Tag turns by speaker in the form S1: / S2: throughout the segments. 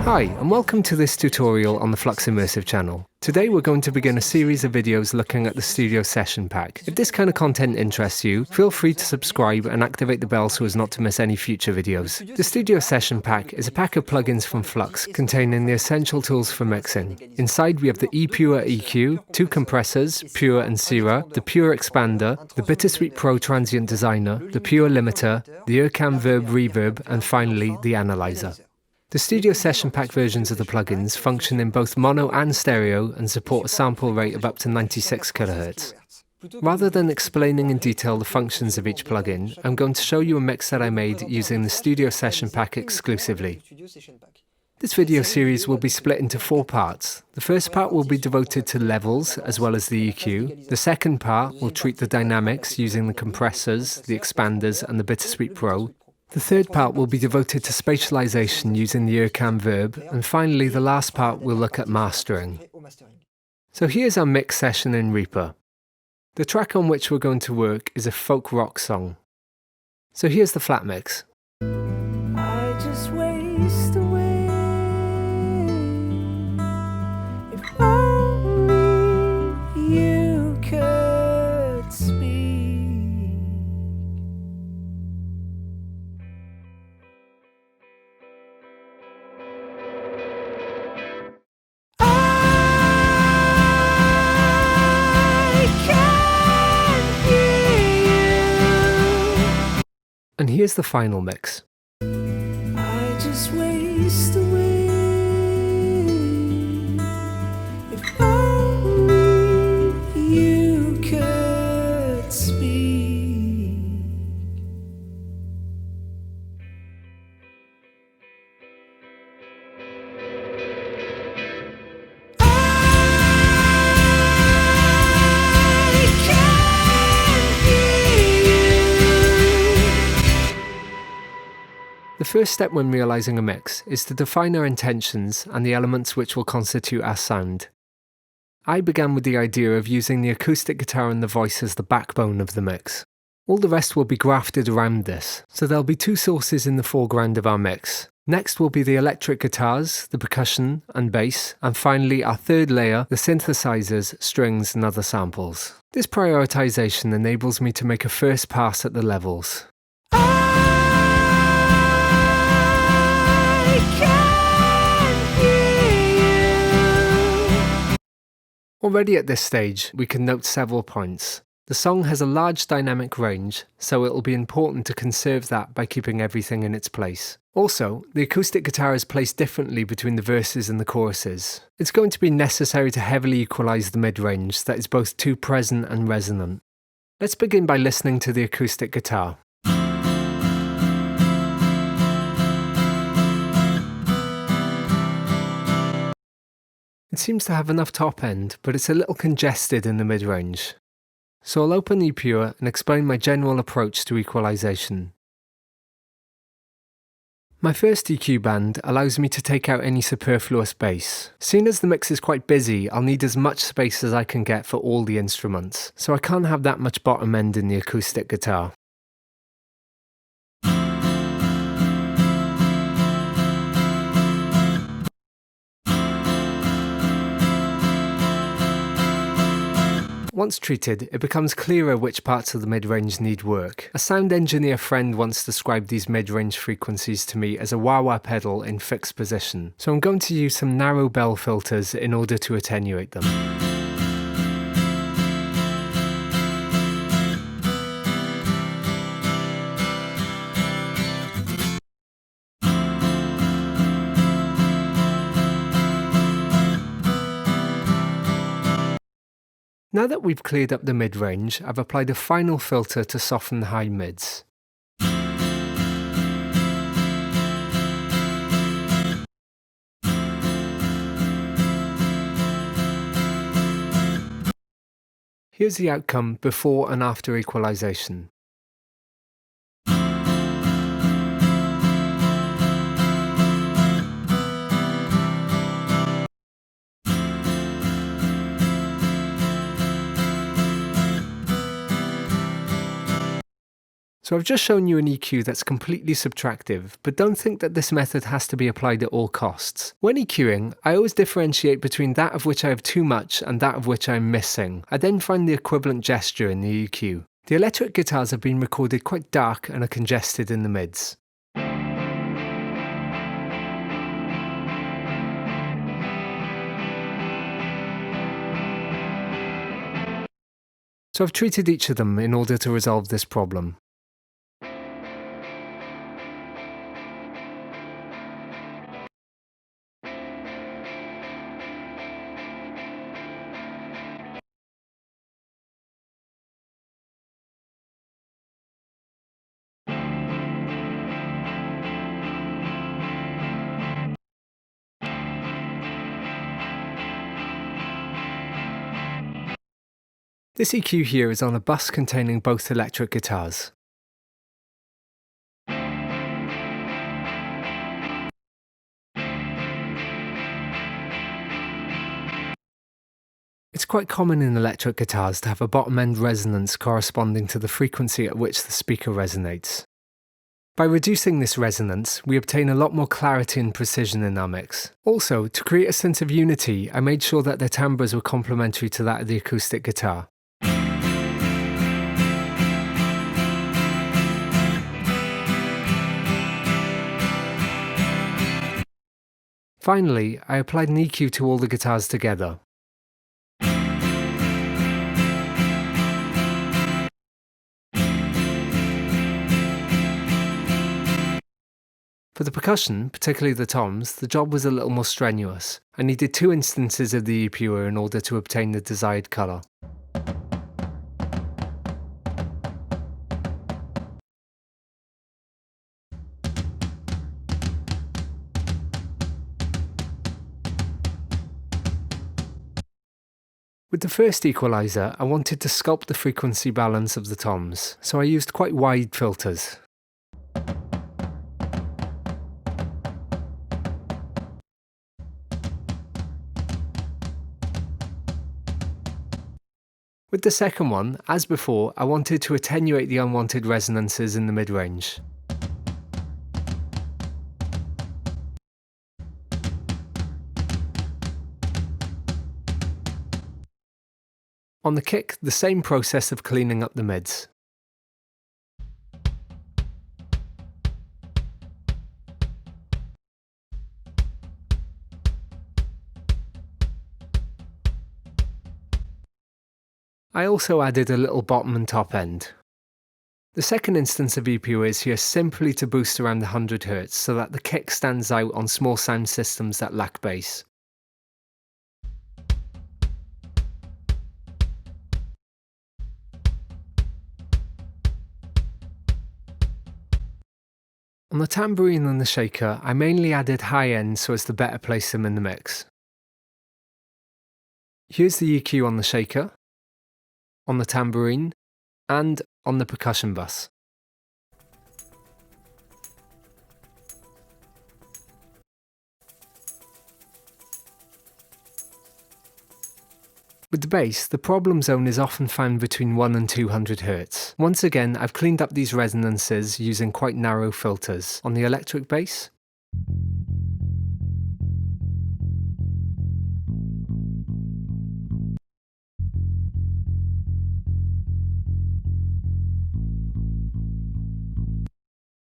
S1: Hi, and welcome to this tutorial on the FluxImmersive channel. Today we're going to begin a series of videos looking at the Studio Session Pack. If this kind of content interests you, feel free to subscribe and activate the bell so as not to miss any future videos. The Studio Session Pack is a pack of plugins from Flux containing the essential tools for mixing. Inside we have the ePure EQ, two compressors, Pure and Sierra, the Pure Expander, the Bittersweet Pro Transient Designer, the Pure Limiter, the Urcam Verb Reverb, and finally the Analyzer. The Studio Session Pack versions of the plugins function in both mono and stereo and support a sample rate of up to 96 kHz. Rather than explaining in detail the functions of each plugin, I'm going to show you a mix that I made using the Studio Session Pack exclusively. This video series will be split into 4 parts. The first part will be devoted to levels as well as the EQ. The second part will treat the dynamics using the compressors, the expanders and the Bittersweet Pro. The third part will be devoted to spatialization using the Urcam Verb, and finally the last part will look at mastering. So here's our mix session in Reaper. The track on which we're going to work is a folk rock song. So here's the flat mix.
S2: I just waste away if only you could speak.
S1: And here's the final mix.
S2: I just waste away if only you could speak.
S1: The first step when realizing a mix is to define our intentions and the elements which will constitute our sound. I began with the idea of using the acoustic guitar and the voice as the backbone of the mix. All the rest will be grafted around this, so there'll be 2 sources in the foreground of our mix. Next will be the electric guitars, the percussion and bass, and finally our third layer, the synthesizers, strings and other samples. This prioritization enables me to make a first pass at the levels. Already at this stage, we can note several points. The song has a large dynamic range, so it will be important to conserve that by keeping everything in its place. Also, the acoustic guitar is placed differently between the verses and the choruses. It's going to be necessary to heavily equalize the mid-range that is both too present and resonant. Let's begin by listening to the acoustic guitar. It seems to have enough top end, but it's a little congested in the mid-range. So I'll open ePure and explain my general approach to equalization. My first EQ band allows me to take out any superfluous bass. Seeing as the mix is quite busy, I'll need as much space as I can get for all the instruments, so I can't have that much bottom end in the acoustic guitar. Once treated, it becomes clearer which parts of the mid-range need work. A sound engineer friend once described these mid-range frequencies to me as a wah-wah pedal in fixed position, so I'm going to use some narrow bell filters in order to attenuate them. Now that we've cleared up the mid-range, I've applied a final filter to soften the high mids. Here's the outcome before and after equalization. So I've just shown you an EQ that's completely subtractive, but don't think that this method has to be applied at all costs. When EQing, I always differentiate between that of which I have too much and that of which I am missing. I then find the equivalent gesture in the EQ. The electric guitars have been recorded quite dark and are congested in the mids. So I've treated each of them in order to resolve this problem. This EQ here is on a bus containing both electric guitars. It's quite common in electric guitars to have a bottom-end resonance corresponding to the frequency at which the speaker resonates. By reducing this resonance, we obtain a lot more clarity and precision in our mix. Also, to create a sense of unity, I made sure that the timbres were complementary to that of the acoustic guitar. Finally, I applied an EQ to all the guitars together. For the percussion, particularly the toms, the job was a little more strenuous. I needed 2 instances of the EQer in order to obtain the desired colour. With the first equalizer, I wanted to sculpt the frequency balance of the toms, so I used quite wide filters. With the second one, as before, I wanted to attenuate the unwanted resonances in the mid-range. On the kick, the same process of cleaning up the mids. I also added a little bottom and top end. The second instance of EQ is here simply to boost around 100 Hz so that the kick stands out on small sound systems that lack bass. On the tambourine and the shaker, I mainly added high end so as to better place them in the mix. Here's the EQ on the shaker, on the tambourine, and on the percussion bus. With the bass, the problem zone is often found between 1 and 200 Hz. Once again, I've cleaned up these resonances using quite narrow filters. On the electric bass,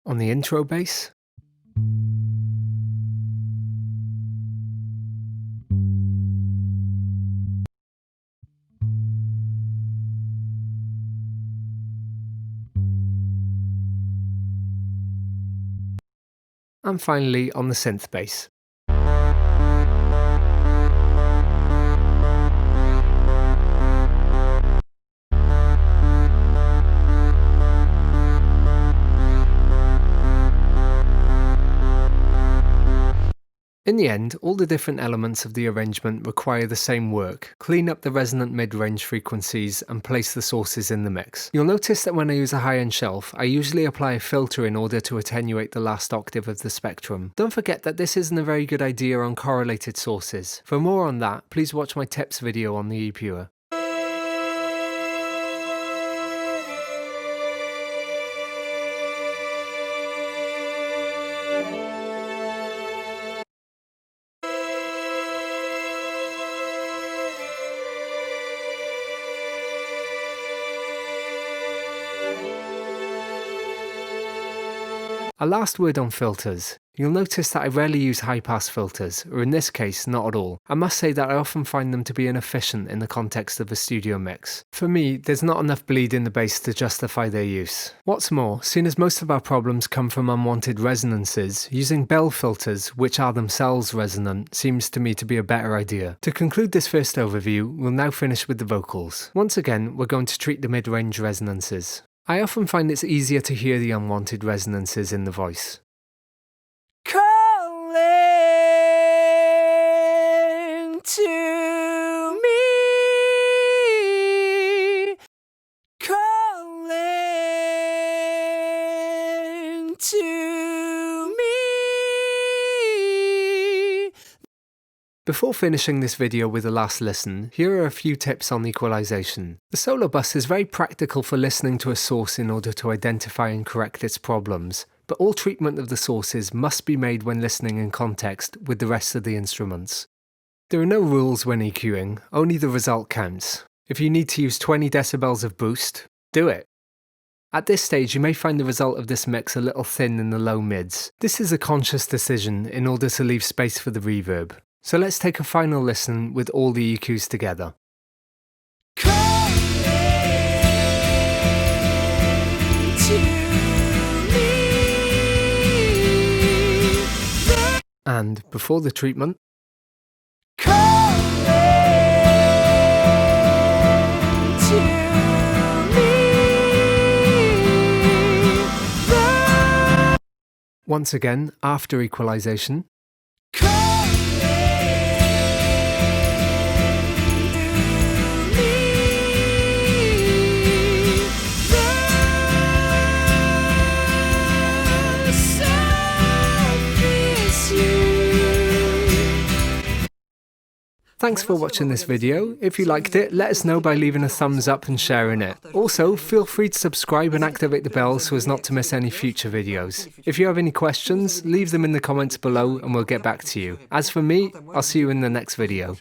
S1: on the intro bass, and finally on the synth bass. In the end, all the different elements of the arrangement require the same work. Clean up the resonant mid-range frequencies and place the sources in the mix. You'll notice that when I use a high-end shelf, I usually apply a filter in order to attenuate the last octave of the spectrum. Don't forget that this isn't a very good idea on correlated sources. For more on that, please watch my tips video on the EQer. A last word on filters. You'll notice that I rarely use high-pass filters, or in this case, not at all. I must say that I often find them to be inefficient in the context of a studio mix. For me, there's not enough bleed in the bass to justify their use. What's more, seeing as most of our problems come from unwanted resonances, using bell filters, which are themselves resonant, seems to me to be a better idea. To conclude this first overview, we'll now finish with the vocals. Once again, we're going to treat the mid-range resonances. I often find it's easier to hear the unwanted resonances in the voice.
S2: Calling to me, calling to me.
S1: Before finishing this video with a last listen, here are a few tips on equalization. The solo bus is very practical for listening to a source in order to identify and correct its problems, but all treatment of the sources must be made when listening in context with the rest of the instruments. There are no rules when EQing, only the result counts. If you need to use 20 decibels of boost, do it. At this stage, you may find the result of this mix a little thin in the low mids. This is a conscious decision in order to leave space for the reverb. So let's take a final listen with all the EQs together. And before the treatment, once again after equalization, Thanks for watching this video. If you liked it, let us know by leaving a thumbs up and sharing it. Also, feel free to subscribe and activate the bell so as not to miss any future videos. If you have any questions, leave them in the comments below and we'll get back to you. As for me, I'll see you in the next video.